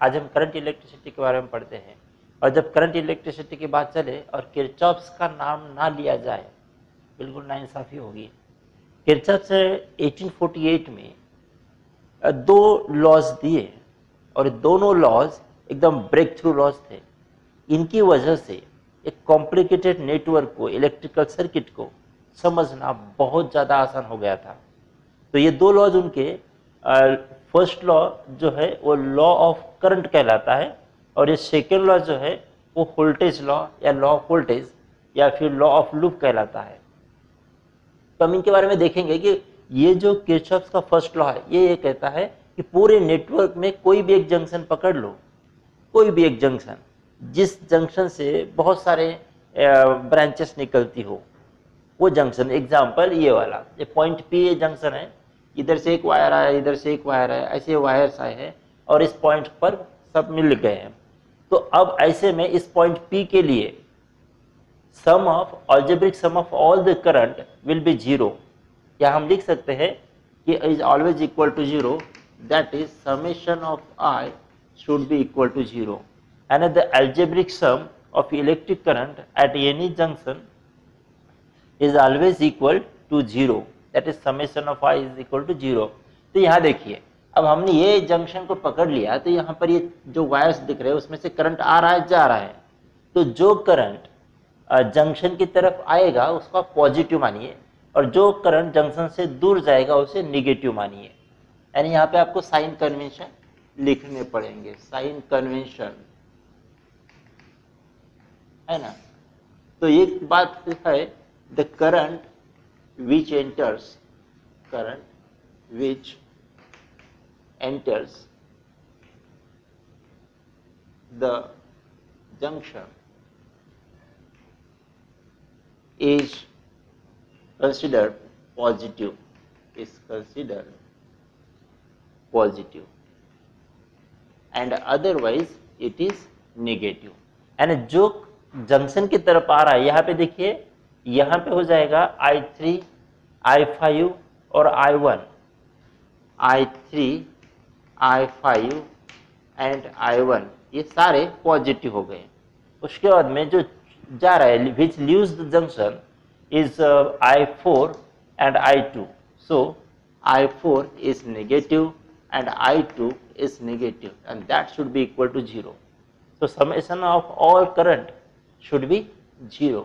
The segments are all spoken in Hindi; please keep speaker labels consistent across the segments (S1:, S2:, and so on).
S1: आज हम करंट इलेक्ट्रिसिटी के बारे में पढ़ते हैं, और जब करंट इलेक्ट्रिसिटी की बात चले और किरचॉफ्स का नाम ना लिया जाए बिल्कुल नाइंसाफ़ी होगी। किरचॉफ ने 1848 में दो लॉज दिए और दोनों लॉज एकदम ब्रेक थ्रू लॉज थे। इनकी वजह से एक कॉम्प्लिकेटेड नेटवर्क को, इलेक्ट्रिकल सर्किट को समझना बहुत ज़्यादा आसान हो गया था। तो ये दो लॉज उनके, फर्स्ट लॉ जो है वो लॉ ऑफ करंट कहलाता है, और ये सेकेंड लॉ जो है वो वोल्टेज लॉ या लॉ ऑफ वोल्टेज या फिर लॉ ऑफ लूप कहलाता है। तो हम इनके बारे में देखेंगे कि ये जो किरचॉफ का फर्स्ट लॉ है ये कहता है कि पूरे नेटवर्क में कोई भी एक जंक्शन पकड़ लो, कोई भी एक जंक्शन, जिस जंक्शन से बहुत सारे ब्रांचेस निकलती हो, वो जंक्शन, एग्जांपल ये वाला, ये पॉइंट पी ये जंक्शन है, इधर से एक वायर आया, इधर से एक वायर आया, ऐसे वायर्स आए हैं और इस पॉइंट पर सब मिल गए हैं। तो अब ऐसे में इस पॉइंट पी के लिए sum of algebraic sum of all the current will be zero, या हम लिख सकते हैं कि is always equal to zero, that is summation of I should be equal to zero, and the algebraic sum of electric current at any junction is always equal to zero, that is summation of I is equal to zero। तो यहाँ देखिए, अब हमने ये जंक्शन को पकड़ लिया, तो यहाँ पर ये जो वायर्स दिख रहे हैं उसमें से करंट आ रहा है, जा रहा है। तो जो करंट जंक्शन की तरफ आएगा उसको आप पॉजिटिव मानिए, और जो करंट जंक्शन से दूर जाएगा उसे निगेटिव मानिए। यानी यहाँ पे आपको साइन कन्वेंशन लिखने पड़ेंगे, साइन कन्वेंशन, है ना। तो ये बात है, the current which enters the junction is considered positive, and otherwise it is negative। यानी जो जंक्शन की तरफ आ रहा है, यहाँ पे देखिए, यहाँ पे हो जाएगा I3, I5 और I1, I3, I5 and I1, ये सारे पॉजिटिव हो गए। उसके बाद में जो जा रहा है, विच leaves the junction is I4 and I2, so I4 is negative and I2 is negative, and that should be equal to 0. So summation of all current should be 0।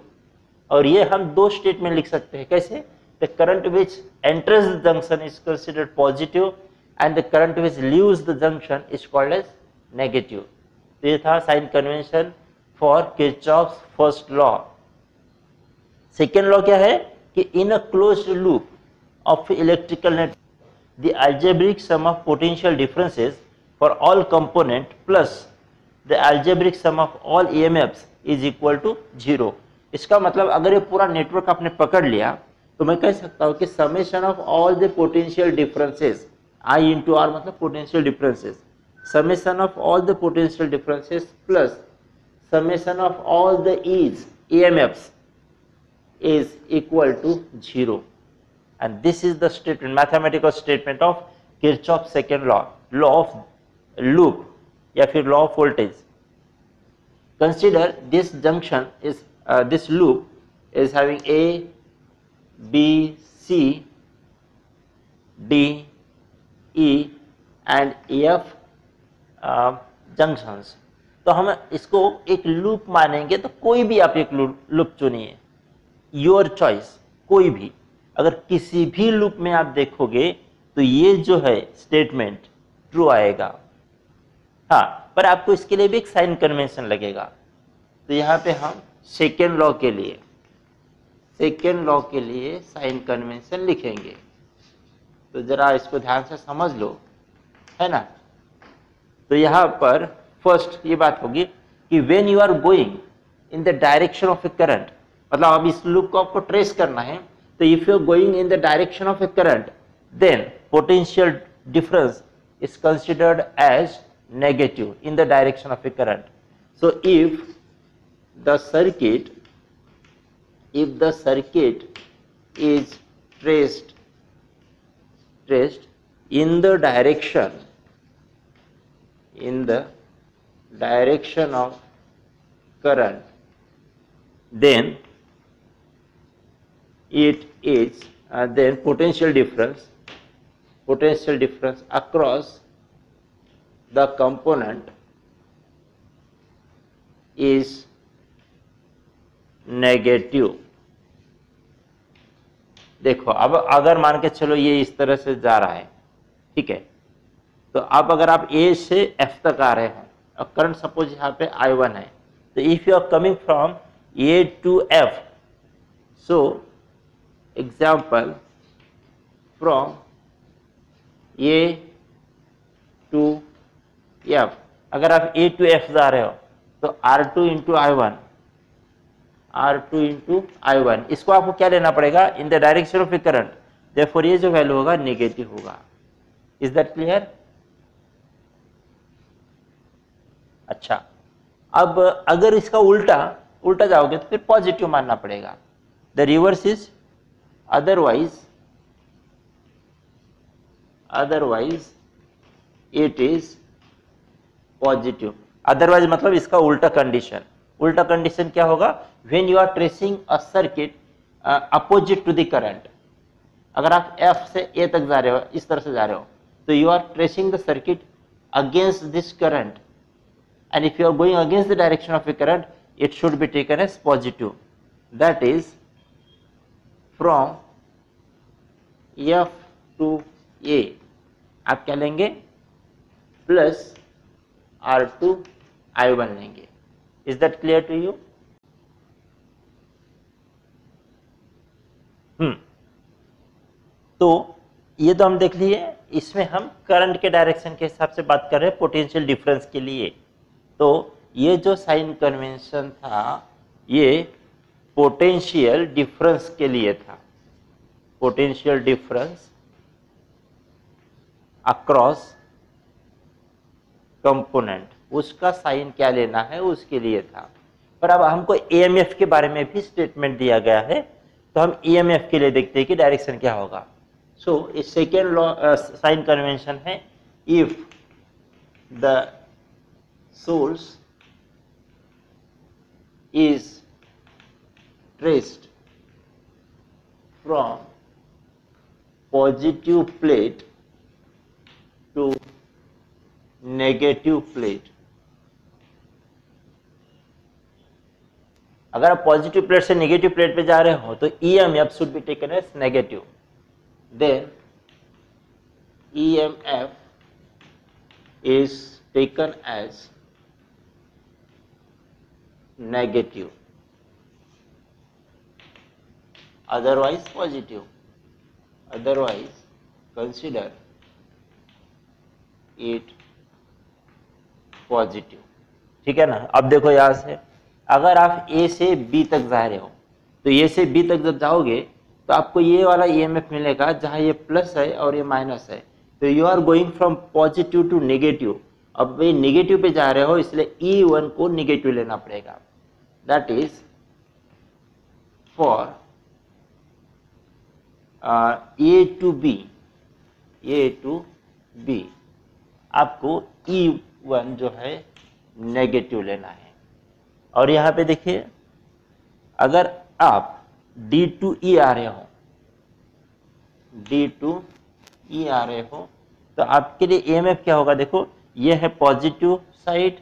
S1: और ये हम दो स्टेटमेंट लिख सकते हैं, कैसे? The current which enters the junction is considered positive and the current which leaves the junction is called as negative. तो ये था sign convention for Kirchhoff's first law. Second law क्या है कि in a closed loop of electrical network the algebraic sum of potential differences for all component plus the algebraic sum of all EMFs is equal to 0। इसका मतलब अगर ये पूरा नेटवर्क आपने पकड़ लिया तो मैं कह सकता हूं कि summation of all the potential differences, I into R मतलब potential differences, summation of all the potential differences plus summation of all the EMFs is equal to 0, and this is the statement, mathematical statement of Kirchhoff's second law, law of loop या फिर law of voltage। Consider this junction is this loop is having A, B, C, D, E and F junctions। तो हम इसको एक लूप मानेंगे, तो कोई भी आप एक लूप चुनिए, योर चॉइस, कोई भी। अगर किसी भी लूप में आप देखोगे तो ये जो है स्टेटमेंट ट्रू आएगा। हाँ, पर आपको इसके लिए भी एक साइन कन्वेंशन लगेगा। तो यहाँ पे हम सेकेंड लॉ के लिए साइन कन्वेंशन लिखेंगे। तो जरा इसको ध्यान से समझ लो, है ना। तो यहाँ पर फर्स्ट ये बात होगी कि when you are going in the direction of a current, मतलब अब इस लूप को आपको ट्रेस करना है, तो if you are going in the direction of a current then potential difference is considered as negative in the direction of a current. So if the circuit is traced in the direction of current, then it is then potential difference across the component is negative. देखो अब अगर मान के चलो ये इस तरह से जा रहा है, ठीक है, तो अब अगर आप ए से एफ तक आ रहे हैं और करंट सपोज यहाँ पे I1 है, तो if you are coming from A to F, so example from A to F, अगर आप ए टू एफ जा रहे हो तो R2 into I1, R2 into I1, इसको आपको क्या लेना पड़ेगा, इन the direction of a current, therefore ये जो वैल्यू होगा नेगेटिव होगा। Is that clear? अच्छा, अब अगर इसका उल्टा जाओगे तो फिर पॉजिटिव मानना पड़ेगा। The reverse is otherwise it is positive. Otherwise मतलब इसका उल्टा कंडीशन क्या होगा, when you are tracing a circuit opposite to the current. अगर आप एफ से ए तक जा रहे हो, इस तरह से जा रहे हो, तो you are tracing the circuit against this current, and if you are going against the direction of a current, it should be taken as positive, that is from F to A आप क्या लेंगे, प्लस R2 I1 लेंगे। Is that clear to you? तो ये तो हम देख लिए, इसमें हम करंट के डायरेक्शन के हिसाब से बात कर रहे हैं पोटेंशियल डिफरेंस के लिए। तो ये जो साइन कन्वेंशन था ये पोटेंशियल डिफरेंस के लिए था, पोटेंशियल डिफरेंस अक्रॉस कंपोनेंट, उसका साइन क्या लेना है उसके लिए था। पर अब हमको ईएमएफ के बारे में भी स्टेटमेंट दिया गया है, तो हम ईएमएफ के लिए देखते हैं कि डायरेक्शन क्या होगा। सो इस सेकेंड लॉ साइन कन्वेंशन है, if the source is traced from positive plate to negative plate, अगर आप पॉजिटिव प्लेट से नेगेटिव प्लेट पे जा रहे हो तो EMF should be taken as negative, then EMF is taken as negative, otherwise positive, otherwise consider it positive। ठीक है ना। अब देखो यहां से अगर आप A से B तक जा रहे हो, तो A से B तक जब जाओगे तो आपको ये वाला EMF मिलेगा जहां ये प्लस है और ये माइनस है, तो you are going from positive to negative. अब ये नेगेटिव पे जा रहे हो इसलिए E1 को नेगेटिव लेना पड़ेगा, that is for A to B आपको E1 जो है नेगेटिव लेना है। और यहाँ पे देखिए अगर आप D टू E आ रहे हो, तो आपके लिए EMF क्या होगा, देखो ये है पॉजिटिव साइड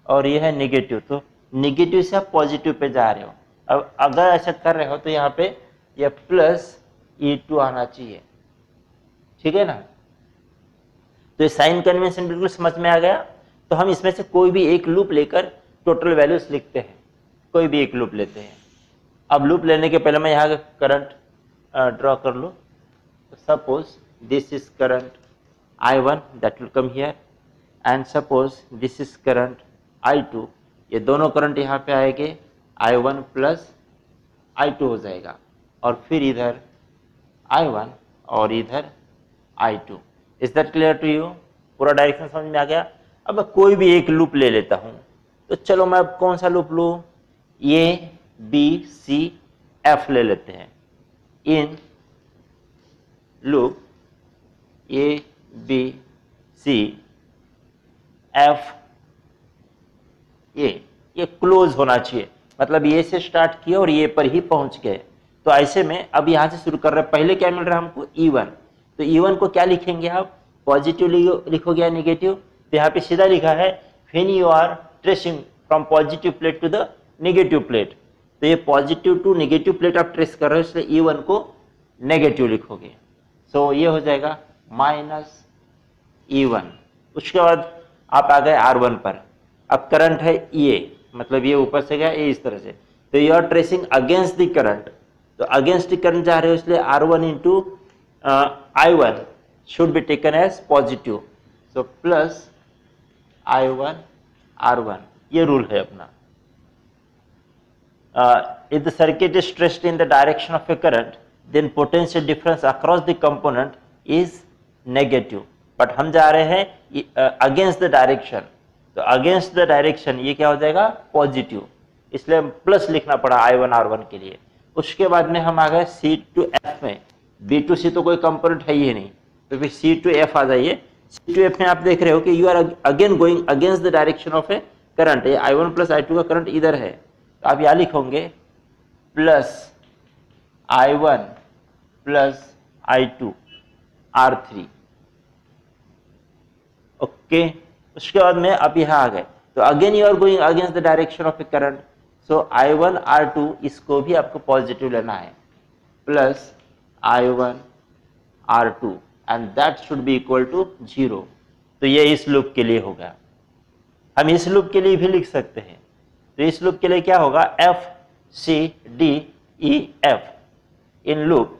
S1: और ये है नेगेटिव, तो नेगेटिव से आप पॉजिटिव पे जा रहे हो। अब अगर ऐसा कर रहे हो तो यहाँ पे ये प्लस E2 आना चाहिए, ठीक है ना। तो ये साइन कन्वेंशन बिल्कुल समझ में आ गया। तो हम इसमें से कोई भी एक लूप लेकर टोटल वैल्यूज लिखते हैं, कोई भी एक लूप लेते हैं। अब लूप लेने के पहले मैं यहाँ करंट ड्रॉ कर लूँ। Suppose this is current I1 that will come here, and suppose this is current I2, ये दोनों करंट यहाँ पे आएंगे, I1 प्लस I2 हो जाएगा, और फिर इधर I1 और इधर I2। Is that clear to you? पूरा डायरेक्शन समझ में आ गया। अब मैं कोई भी एक लूप ले लेता हूँ, तो चलो मैं अब कौन सा लूप लूँ, A B C F ले लेते हैं। In loop A B C F ये क्लोज होना चाहिए, मतलब ये से स्टार्ट किए और ये पर ही पहुंच गए। तो ऐसे में अब यहां से शुरू कर रहे हैं, पहले क्या मिल रहा है हमको E1, तो E1 को क्या लिखेंगे आप, पॉजिटिव लिखोगे या नेगेटिव, तो यहाँ पे सीधा लिखा है when you are tracing from positive plate to the negative plate, तो ये पॉजिटिव टू नेगेटिव प्लेट आप ट्रेस कर रहे हो, इसलिए E1 को नेगेटिव लिखोगे। सो ये हो जाएगा -E1। उसके बाद आप आ गए R1 पर, अब करंट है ये, मतलब ये ऊपर से गया ये इस तरह से, तो you are tracing against the current, तो अगेंस्ट द करंट जा रहे हो, इसलिए R1 into I1 should be taken as positive, so plus I1 R1, ये रूल है अपना। If the circuit is stressed in the direction of a current, then potential difference across the component is negative, but हम जा रहे हैं against the direction, तो against the direction ये क्या हो जाएगा पॉजिटिव, इसलिए हम प्लस लिखना पड़ा I1 R1 के लिए। उसके बाद में हम आ गए C to F में, B to C तो कोई कंपोनेंट है ही नहीं, तो फिर C to F आ जाइए। C to F में आप देख रहे हो कि you are again going against the direction of a current, ये I1 प्लस I2 का करंट इधर है, तो आप यहाँ लिखोगे plus I1 plus I2 R3, okay. उसके बाद में आप यहाँ आ गए, तो again you are going against the direction of a current, so I1 R2 इसको भी आपको पॉजिटिव लेना है, plus I1 R2 and that should be equal to 0, तो ये इस लूप के लिए होगा। हम इस लूप के लिए भी लिख सकते हैं, तो इस लूप के लिए क्या होगा F C D E F in loop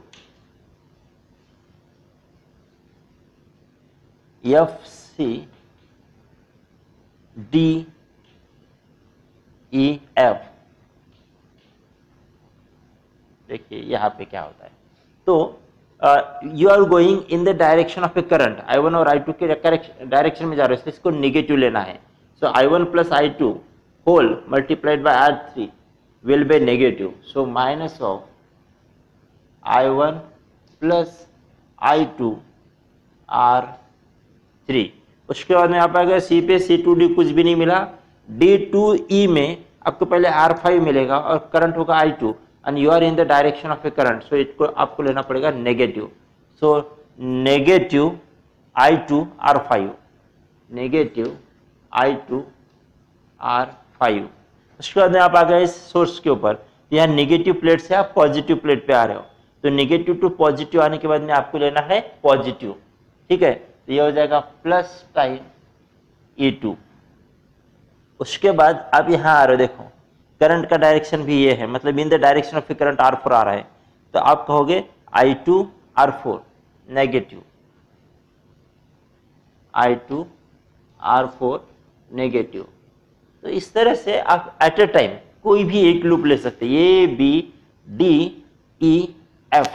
S1: F C D E F, देखिए यहाँ पे क्या होता है, तो you are going in the direction of a current, I1 और I2 के डायरेक्शन में जा रहे हो, इसको निगेटिव लेना है, so I1 plus I2 whole multiplied by R3 will be negative, so minus of I1 plus I2 R3। उसके बाद में आप आ गए C पे, C2D कुछ भी नहीं मिला, D2E में आपको पहले R5 मिलेगा और करंट होगा I2 and you are in the direction of a current, so इसको आपको लेना पड़ेगा negative, so negative I2 R5, negative I2 R5। उसके बाद में आप आ गए इस सोर्स के ऊपर, यहाँ नेगेटिव प्लेट से आप पॉजिटिव प्लेट पे आ रहे हो, तो नेगेटिव टू पॉजिटिव आने के बाद में आपको लेना है पॉजिटिव, ठीक है, तो ये हो जाएगा प्लस टाइम E2। उसके बाद आप यहाँ आ रहे हो, देखो करंट का डायरेक्शन भी ये है, मतलब इन the direction of current R4 आ रहा है, तो आप कहोगे I2 R4 negative, I2 R4 negative. तो इस तरह से आप एट ए टाइम कोई भी एक लूप ले सकते हैं, A B D E F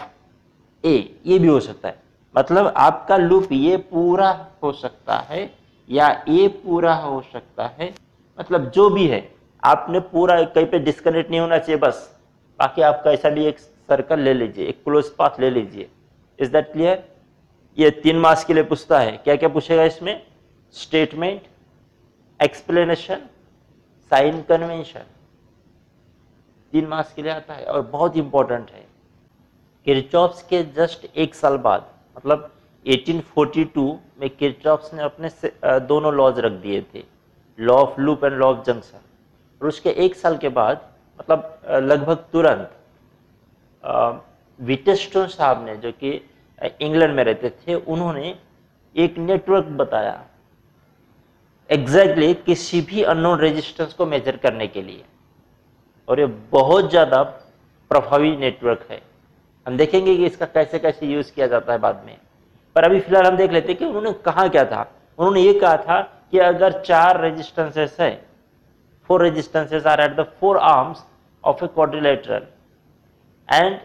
S1: A, ये भी हो सकता है, मतलब आपका लूप ये पूरा हो सकता है या ये पूरा हो सकता है, मतलब जो भी है आपने पूरा कहीं पे डिस्कनेक्ट नहीं होना चाहिए बस, बाकी आपका ऐसा भी एक सर्कल ले लीजिए, एक क्लोज पाथ ले लीजिए। Is that clear? ये 3 मार्क्स के लिए पूछता है, क्या क्या पूछेगा इसमें, statement, explanation, sign convention, 3 marks के लिए आता है और बहुत इंपॉर्टेंट है। किरचॉफ्स के जस्ट 1 साल बाद, मतलब 1842 में किरचॉफ्स ने अपने दोनों लॉज रख दिए थे, law of loop and law of junction, और उसके 1 साल के बाद, मतलब लगभग तुरंत, विटेस्टोन साहब ने, जो कि इंग्लैंड में रहते थे, उन्होंने एक नेटवर्क बताया एग्जैक्टली किसी भी अननोन रेजिस्टेंस को मेजर करने के लिए, और ये बहुत ज़्यादा प्रभावी नेटवर्क है। हम देखेंगे कि इसका कैसे कैसे यूज़ किया जाता है बाद में, पर अभी फिलहाल हम देख लेते हैं कि उन्होंने कहा क्या था। उन्होंने ये कहा था कि अगर 4 रेजिस्टेंसेस है, 4 resistances are at the 4 arms of a quadrilateral and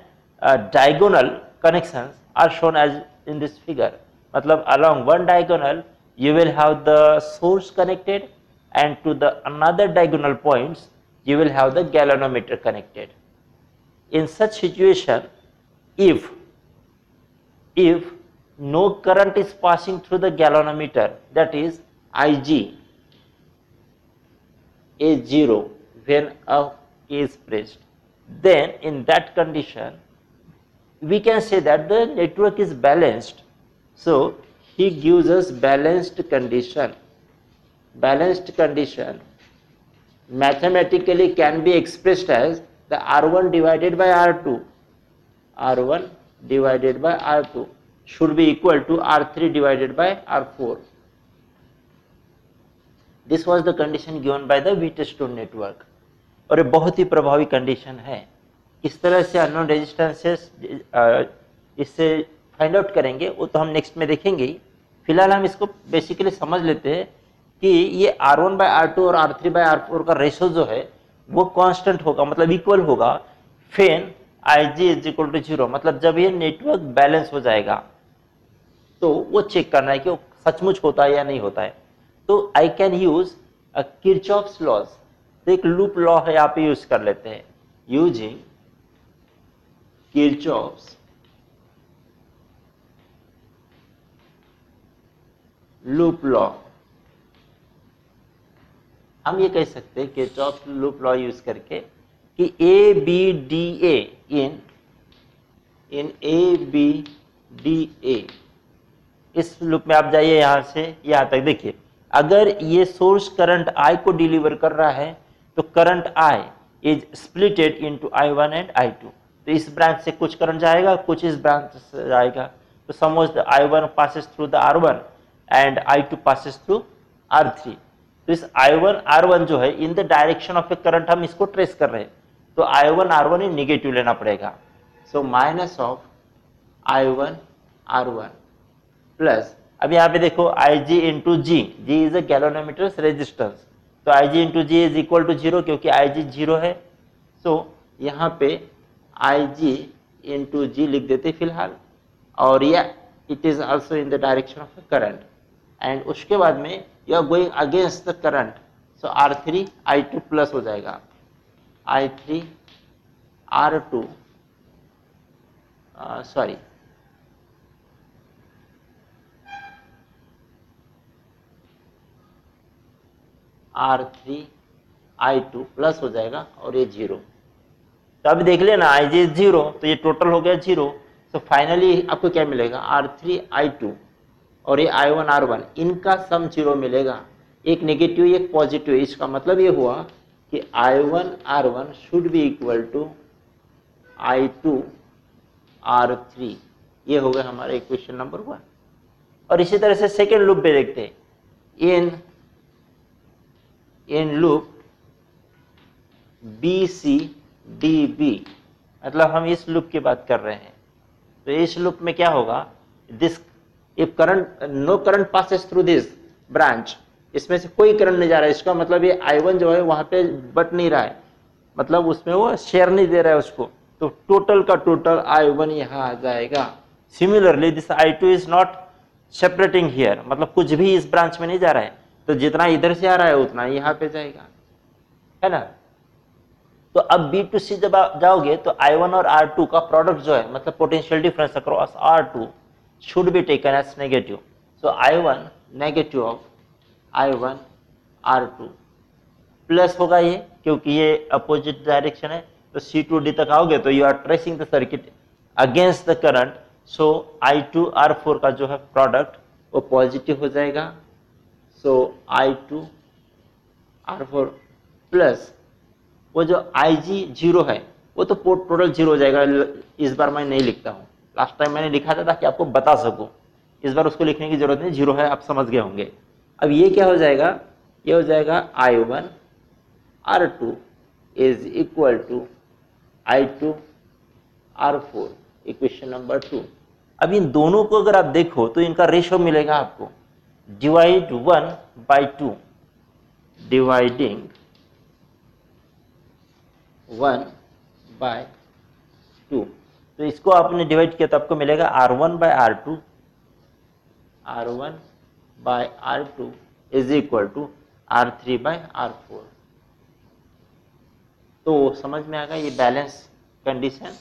S1: diagonal connections are shown as in this figure, मतलब along one diagonal you will have the source connected and to the another diagonal points you will have the galvanometer connected. In such situation, if no current is passing through the galvanometer, that is Ig, is 0 when a key is pressed, then in that condition we can say that the network is balanced. So he gives us balanced condition. Balanced condition mathematically can be expressed as the R1 divided by R2. R1 divided by R2 should be equal to R3 divided by R4. This was the condition given by the Wheatstone network. और ये बहुत ही प्रभावी कंडीशन है। किस तरह से अननोन रेजिस्टेंसेस इससे फाइंड आउट करेंगे वो तो हम नेक्स्ट में देखेंगे ही। फिलहाल हम इसको बेसिकली समझ लेते हैं कि ये R1 by R2 और R3 by R4 का रेशो जो है वो कांस्टेंट होगा, मतलब इक्वल होगा फेन IG इज इक्वल टू 0, मतलब जब ये नेटवर्क बैलेंस हो जाएगा तो वो चेक करना है कि वो सचमुच होता है या नहीं होता है। तो I can use a Kirchhoff's laws, तो एक लूप लॉ है यहाँ पे यूज कर लेते हैं, यूजिंग किरचॉफ्स लूप लॉ। हम ये कह सकते हैं किरचॉफ्स लूप लॉ यूज करके कि A B D A in A B D A, इस लूप में आप जाइए यहां से यहां तक, देखिए अगर ये सोर्स करंट I को डिलीवर कर रहा है तो current I is splitted into I1 and I2। तो इस ब्रांच से कुछ करंट जाएगा, कुछ इस ब्रांच से जाएगा। तो suppose I1 passes through the R1 and I2 passes through R3। तो इस I1 R1 जो है इन the direction of a current हम इसको ट्रेस कर रहे हैं, तो I1 R1 ही निगेटिव लेना पड़ेगा। सो minus of I1 R1 plus, अब यहाँ पे देखो Ig into G, G is a galvanometer's resistance, तो Ig into G is equal to 0 क्योंकि Ig 0 है। सो यहाँ पे Ig इंटू जी लिख देते फिलहाल, और यह it is also in the direction of the current, and उसके बाद में you are going against the current, so R3 I2 plus हो जाएगा I3 R2 sorry R3 I2 plus हो जाएगा और ये 0। तो अभी देख लेना Ig 0, तो ये टोटल हो गया 0। तो फाइनली आपको क्या मिलेगा, R3 I2 और ये I1 R1 इनका सम 0 मिलेगा, एक नेगेटिव एक पॉजिटिव। इसका मतलब ये हुआ कि I1 R1 should be equal to I2 R3। ये हो गया हमारा इक्वेशन नंबर 1। और इसी तरह से सेकेंड लूप पे देखते हैं, इन लूप BCDB, मतलब हम इस लूप की बात कर रहे हैं। तो इस लूप में क्या होगा, this if current no current passes through this branch, इसमें से कोई करंट नहीं जा रहा है, इसका मतलब ये I1 जो है वहां पे बट नहीं रहा है, मतलब उसमें वो शेयर नहीं दे रहा है उसको, तो टोटल का टोटल I1 यहाँ आ जाएगा। Similarly this I2 is not separating here, मतलब कुछ भी इस ब्रांच में नहीं जा रहा है, तो जितना इधर से आ रहा है उतना यहाँ पे जाएगा, है ना। तो अब B to C जब आप जाओगे तो I1 और R2 का प्रोडक्ट जो है, मतलब potential difference across R2 should be taken as negative. So I1 negative of I1 R2 plus होगा ये, क्योंकि ये अपोजिट डायरेक्शन है। तो C2D तक आओगे तो you are tracing the circuit against the current, so I2 R4 का जो है प्रोडक्ट वो पॉजिटिव हो जाएगा। सो I2 R4 प्लस वो जो Ig 0 है वो तो टोटल 0 हो जाएगा। इस बार मैं नहीं लिखता हूँ, लास्ट टाइम मैंने लिखा था ताकि आपको बता सकूं, इस बार उसको लिखने की जरूरत नहीं, 0 है, आप समझ गए होंगे। अब ये क्या हो जाएगा, ये हो जाएगा I1 R2 is equal to I2 R4, equation number 2। अब इन दोनों को अगर आप देखो तो इनका रेशो मिलेगा आपको, डिवाइड 1 by 2, डिवाइडिंग 1 by 2। तो इसको आपने डिवाइड किया तो आपको मिलेगा R1 by R2, R1 by R2 is equal to R3 by R4। तो समझ में आ गया ये बैलेंस कंडीशन।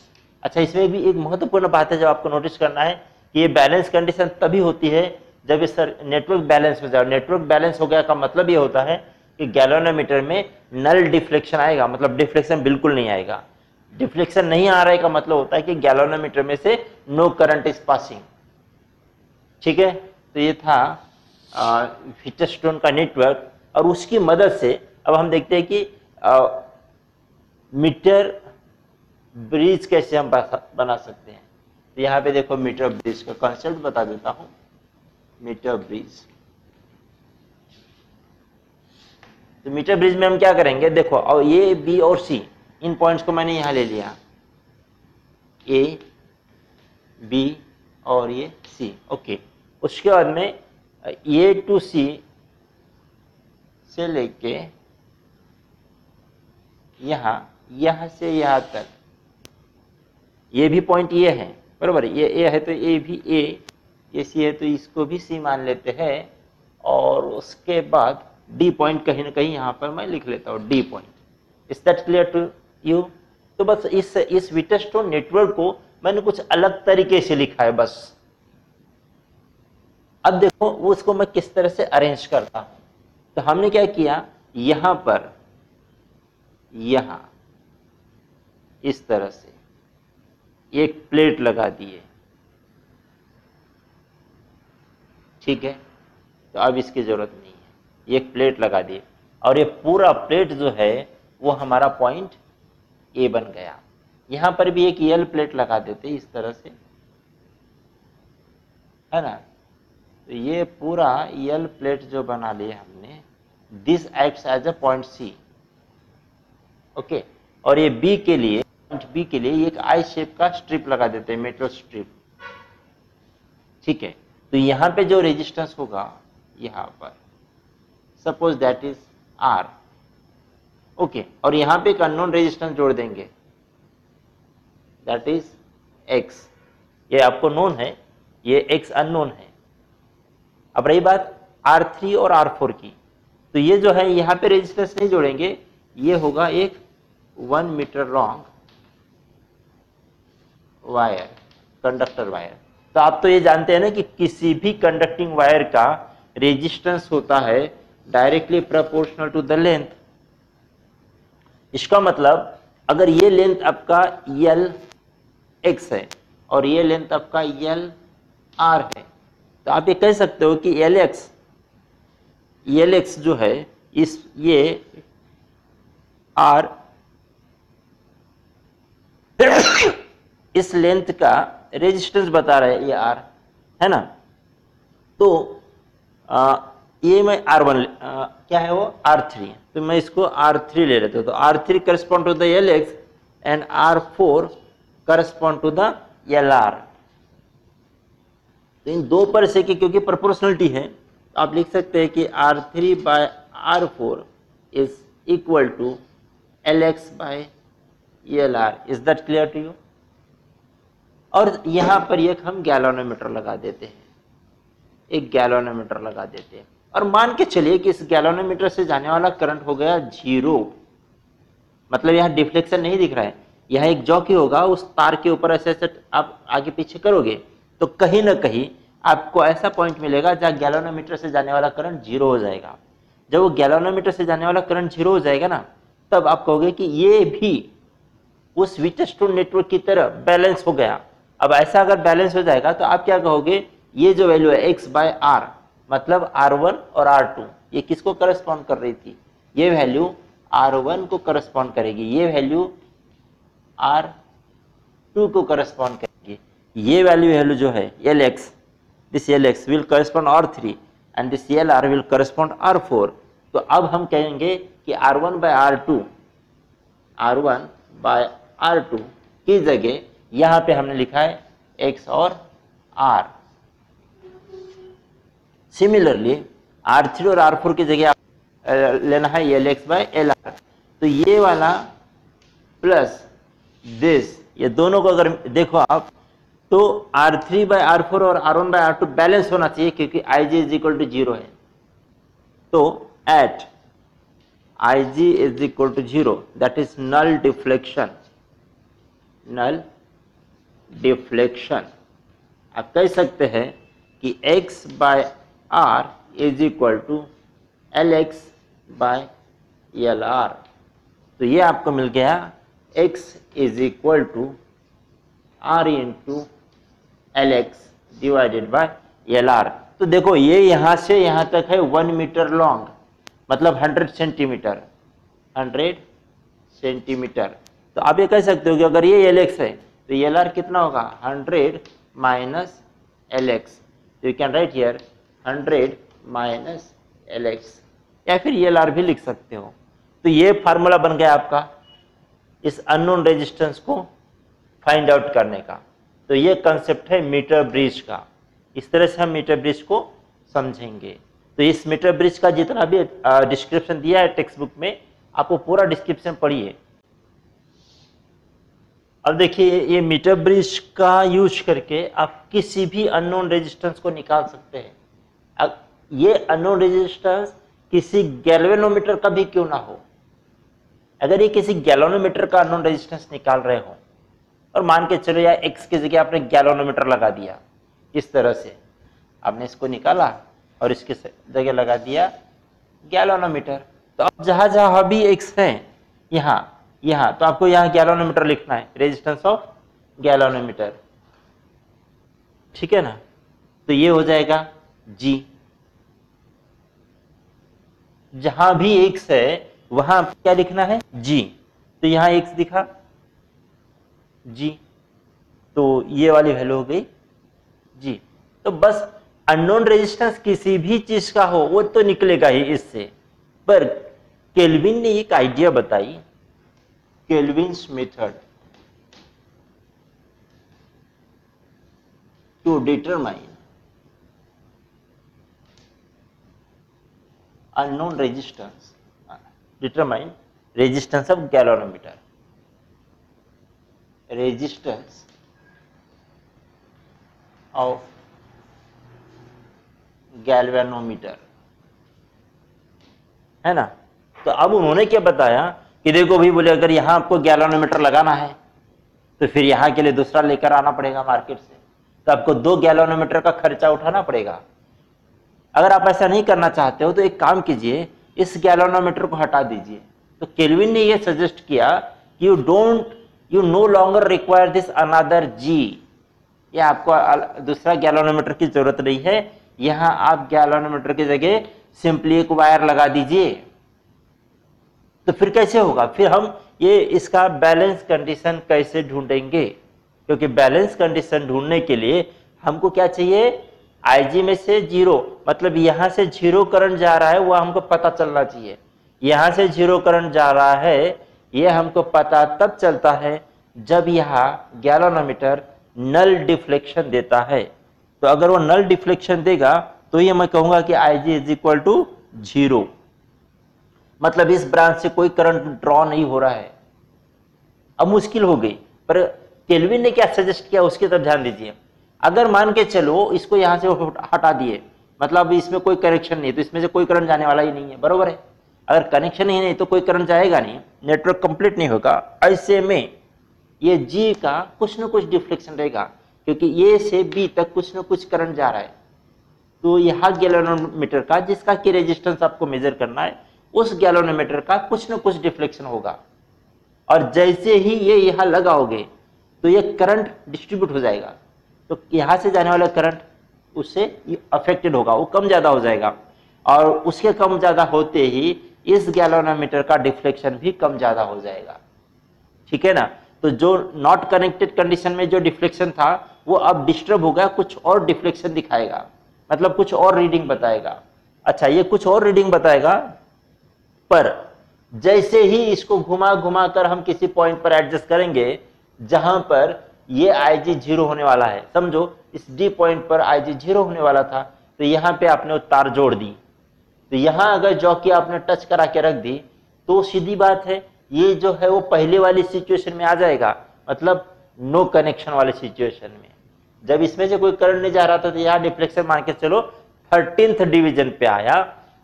S1: अच्छा, इसमें भी एक महत्वपूर्ण बात है जो आपको नोटिस करना है कि ये बैलेंस कंडीशन तभी होती है जब ये सर नेटवर्क बैलेंस हो जाए। नेटवर्क बैलेंस हो गया का मतलब ये होता है कि गैल्वेनोमीटर में नल डिफ्लेक्शन आएगा, मतलब डिफ्लेक्शन बिल्कुल नहीं आएगा। डिफ्लेक्शन नहीं आ रहा है का मतलब होता है कि गैल्वेनोमीटर में से नो करंट इज पासिंग। ठीक है, तो ये था व्हीटस्टोन का नेटवर्क, और उसकी मदद से अब हम देखते हैं कि मीटर ब्रिज कैसे हम बना सकते हैं। तो यहाँ पे देखो मीटर ब्रिज का कॉन्सेप्ट बता देता हूं। मीटर ब्रिज, तो मीटर ब्रिज में हम क्या करेंगे, देखो और ए बी और सी इन पॉइंट्स को मैंने यहां ले लिया, ए बी और ये सी। ओके, उसके बाद में ए टू सी से लेके यहां से यहां तक, ये भी पॉइंट ये है बराबर, ये ए है तो ये भी ए, ये सी है तो इसको भी सी मान लेते हैं, और उसके बाद डी पॉइंट कहीं ना कहीं यहां पर मैं लिख लेता हूं, D point. Is that clear to you? तो बस इस व्हीटस्टोन नेटवर्क को मैंने कुछ अलग तरीके से लिखा है बस। अब देखो वो उसको मैं किस तरह से अरेंज करता हूं। तो हमने क्या किया, यहां पर यहां इस तरह से एक प्लेट लगा दिए, ठीक है, तो अब इसकी जरूरत नहीं है, एक प्लेट लगा दिए, और ये पूरा प्लेट जो है वो हमारा पॉइंट ए बन गया। यहां पर भी एक यल प्लेट लगा देते इस तरह से, है ना, तो ये पूरा यल प्लेट जो बना लिया हमने, this acts as a point C. Okay, और ये बी के लिए, पॉइंट बी के लिए एक आई शेप का स्ट्रिप लगा देते हैं, मेटल स्ट्रिप। ठीक है, तो यहां पे जो रेजिस्टेंस होगा यहां पर, suppose that is R. Okay, और यहां पे एक अननोन रेजिस्टेंस जोड़ देंगे, दैट इज एक्स। ये आपको नोन है, ये एक्स अननोन है। अब रही बात R3 और R4 की, तो ये जो है यहां पे रेजिस्टेंस नहीं जोड़ेंगे, ये होगा एक 1 metre long wire, conductor wire. तो आप तो ये जानते हैं ना कि किसी भी कंडक्टिंग वायर का रेजिस्टेंस होता है directly proportional to the length. इसका मतलब अगर ये लेंथ आपका यल एक्स है और ये लेंथ आपका यल आर है, तो आप ये कह सकते हो कि एल एक्स जो है इस ये आर इस लेंथ का रेजिस्टेंस बता रहा है, ये आर है ना। तो ये मैं R1 क्या है वो R3, तो मैं इसको R3 ले लेता हूं। तो R3 correspond to the L X and R4 correspond to the L R. तो इन दो पर से क्योंकि प्रोपोर्शनलिटी है, तो आप लिख सकते हैं कि R3 by R4 is equal to LX by ELR। Is that clear to you? और यहां पर एक हम गैल्वेनोमीटर लगा देते हैं, एक गैल्वेनोमीटर लगा देते हैं, और मान के चलिए कि इस गैल्वेनोमीटर से जाने वाला करंट हो गया 0। मतलब यहाँ डिफ्लेक्शन नहीं दिख रहा है, यहाँ एक जॉकी होगा, उस तार के ऊपर ऐसे ऐसे आप आगे पीछे करोगे तो कहीं ना कहीं आपको ऐसा पॉइंट मिलेगा जहाँ गैल्वेनोमीटर से जाने वाला करंट 0 हो जाएगा। जब वो गैल्वेनोमीटर से जाने वाला करंट 0 हो जाएगा ना, तब आप कहोगे कि ये भी उस व्हीटस्टोन नेटवर्क की तरह बैलेंस हो गया। अब ऐसा अगर बैलेंस हो जाएगा तो आप क्या कहोगे, ये जो वैल्यू है x बाय आर, मतलब R1 और R2, ये किसको करस्पॉन्ड कर रही थी, ये वैल्यू R1 को करस्पॉन्ड करेगी, ये वैल्यू R2 को करस्पॉन्ड करेगी। ये वैल्यू जो है Lx, this Lx will correspond R3 and this Lr will correspond R4। तो अब हम कहेंगे कि R1 बाय R2 की जगह यहां पे हमने लिखा है x और r। सिमिलरली R3 और R4 की जगह लेना है Lx बाय Lr। तो ये वाला प्लस दिस, ये दोनों को अगर देखो आप, तो R3 बाय R4 और R1 बाय R2 बैलेंस होना चाहिए, क्योंकि Ig इज इक्वल टू 0 है। तो at Ig is equal to 0, that is null deflection, null deflection. आप कह सकते हैं कि x by r is equal to LX by L R. तो ये आपको मिल गया x is equal to R into L X divided by L R. तो देखो ये यहाँ से यहाँ तक है 1 मीटर लॉन्ग, मतलब 100 सेंटीमीटर, 100 सेंटीमीटर। तो आप ये कह सकते हो कि अगर ये एल एक्स है तो एल आर कितना होगा 100 माइनस एल एक्स। तो you can write here 100 minus L x, या फिर एल आर भी लिख सकते हो। तो ये फार्मूला बन गया आपका इस अननोन रेजिस्टेंस को फाइंड आउट करने का। तो ये कंसेप्ट है मीटर ब्रिज का। इस तरह से हम मीटर ब्रिज को समझेंगे। तो इस मीटर ब्रिज का जितना भी डिस्क्रिप्शन दिया है टेक्स्ट बुक में, आपको पूरा डिस्क्रिप्शन पढ़िए। अब देखिए ये मीटर ब्रिज का यूज करके आप किसी भी अननोन रेजिस्टेंस को निकाल सकते हैं। अब ये अननोन रेजिस्टेंस किसी गैल्वेनोमीटर का भी क्यों ना हो, अगर ये किसी गैल्वेनोमीटर का अननोन रेजिस्टेंस निकाल रहे हो और मान के चलो यार एक्स की जगह आपने गैल्वेनोमीटर लगा दिया, इस तरह से आपने इसको निकाला और इसकी जगह लगा दिया गैल्वेनोमीटर। तो अब जहां जहां भी एक्स है यहाँ तो आपको यहाँ गैल्वेनोमीटर लिखना है, रेजिस्टेंस ऑफ गैल्वेनोमीटर, ठीक है ना। तो ये हो जाएगा G। जहां भी x है वहां क्या लिखना है G। तो यहां x दिखा G, तो ये वाली वैल्यू हो गई G। तो बस अननोन रेजिस्टेंस किसी भी चीज का हो वो तो निकलेगा ही इससे। पर केल्विन ने एक आइडिया बताई, Kelvin's method to determine unknown resistance, determine resistance of galvanometer, resistance of galvanometer, है ना। तो अब उन्होंने क्या बताया कि देखो भाई, बोले अगर यहां आपको गैल्वेनोमीटर लगाना है तो फिर यहां के लिए दूसरा लेकर आना पड़ेगा मार्केट से, तो आपको 2 गैल्वेनोमीटर का खर्चा उठाना पड़ेगा। अगर आप ऐसा नहीं करना चाहते हो तो एक काम कीजिए, इस गैल्वेनोमीटर को हटा दीजिए। तो केल्विन ने ये सजेस्ट किया कि you know longer require this another जी, ये आपको दूसरा गैल्वेनोमीटर की जरूरत नहीं है, यहां आप गैल्वेनोमीटर की जगह सिंपली एक वायर लगा दीजिए। तो फिर कैसे होगा, फिर हम ये इसका बैलेंस कंडीशन कैसे ढूंढेंगे, क्योंकि बैलेंस कंडीशन ढूंढने के लिए हमको क्या चाहिए, IG में से 0, मतलब यहां से 0 करंट जा रहा है वो हमको पता चलना चाहिए। यहां से 0 करंट जा रहा है ये हमको पता तब चलता है जब यहां गैल्वेनोमीटर नल डिफ्लेक्शन देता है। तो अगर वो नल डिफ्लेक्शन देगा तो ये मैं कहूंगा कि IG इज इक्वल टू 0, मतलब इस ब्रांच से कोई करंट ड्रॉ नहीं हो रहा है। अब मुश्किल हो गई, पर केल्विन ने क्या सजेस्ट किया उसकी तरफ ध्यान दीजिए। अगर मान के चलो इसको यहां से हटा दिए, मतलब इसमें कोई कनेक्शन नहीं, तो इसमें से कोई करंट जाने वाला ही नहीं है, बरोबर है। अगर कनेक्शन ही नहीं तो कोई करंट जाएगा नहीं, नेटवर्क कंप्लीट नहीं होगा। ऐसे में ये G का कुछ ना कुछ डिफ्लेक्शन रहेगा, क्योंकि A से B तक कुछ ना कुछ करंट जा रहा है। तो यहाँ गैल्वेनोमीटर का जिसका की रेजिस्टेंस आपको मेजर करना है, उस गैल्वेनोमीटर का कुछ ना कुछ डिफ्लेक्शन होगा। और जैसे ही ये यहाँ लगाओगे तो ये करंट डिस्ट्रीब्यूट हो जाएगा, तो यहां से जाने वाला करंट उससे अफेक्टेड होगा, वो कम ज्यादा हो जाएगा। और उसके कम ज्यादा होते ही इस गैल्वेनोमीटर का डिफ्लेक्शन भी कम ज्यादा हो जाएगा, ठीक है ना। तो जो नॉट कनेक्टेड कंडीशन में जो डिफ्लेक्शन था वो अब डिस्टर्ब हो गया, कुछ और डिफ्लेक्शन दिखाएगा, मतलब कुछ और रीडिंग बताएगा। अच्छा, ये कुछ और रीडिंग बताएगा, पर जैसे ही इसको घुमा घुमा कर हम किसी पॉइंट पर एडजस्ट करेंगे जहां पर ये IG 0 होने वाला है, समझो इस D पॉइंट पर IG 0 होने वाला था, तो यहां पे आपने वो तार जोड़ दी, तो यहां अगर जॉकी आपने टच करा के रख दी तो सीधी बात है ये जो है वो पहले वाली सिचुएशन में आ जाएगा, मतलब नो कनेक्शन वाले सिचुएशन में। जब इसमें से कोई करंट नहीं जा रहा था तो यहाँ डिफ्लेक्शन मान के चलो 13th डिवीजन पे आया,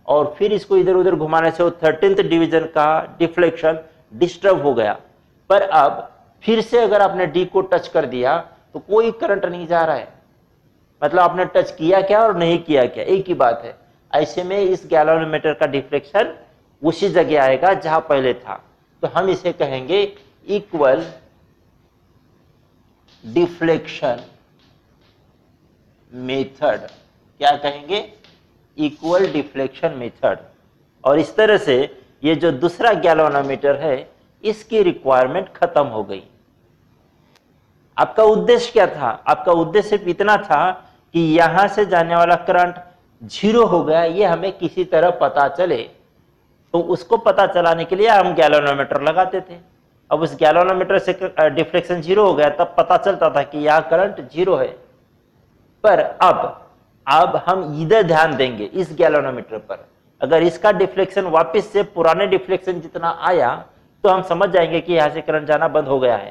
S1: और फिर इसको इधर उधर घुमाने से वो 13th डिवीजन का डिफ्लेक्शन डिस्टर्ब हो गया। पर अब फिर से अगर आपने D को टच कर दिया तो कोई करंट नहीं जा रहा है, मतलब आपने टच किया क्या और नहीं किया क्या, एक ही बात है। ऐसे में इस गैल्वेनोमीटर का डिफ्लेक्शन उसी जगह आएगा जहां पहले था। तो हम इसे कहेंगे इक्वल डिफ्लेक्शन मेथड। क्या कहेंगे? Equal deflection method. और इस तरह से ये जो दूसरा गैल्वेनोमीटर है इसकी रिक्वायरमेंट खत्म हो गई। आपका उद्देश्य क्या था? आपका उद्देश्य सिर्फ इतना था कि यहां से जाने वाला करंट 0 हो गया, ये हमें किसी तरह पता चले। तो उसको पता चलाने के लिए हम गैल्वेनोमीटर लगाते थे। अब उस गैल्वेनोमीटर से डिफ्लेक्शन 0 हो गया, तब पता चलता था कि यहां करंट 0 है। पर अब हम इधर ध्यान देंगे इस गैल्वेनोमीटर पर। अगर इसका डिफ्लेक्शन वापस से पुराने डिफ्लेक्शन जितना आया तो हम समझ जाएंगे कि यहां से करंट जाना बंद हो गया है।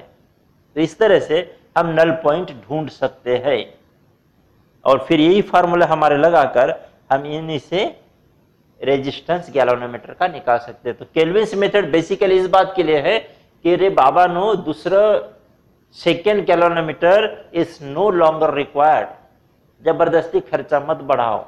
S1: तो इस तरह से हम नल पॉइंट ढूंढ सकते हैं और फिर यही फार्मूला हमारे लगाकर हम इन्हीं से रेजिस्टेंस गैल्वेनोमीटर का निकाल सकते हैं। तो केल्विन्स मेथड बेसिकली इस बात के लिए है कि रे बाबा नो दूसरा second galvanometer is no longer required. जबरदस्ती खर्चा मत बढ़ाओ।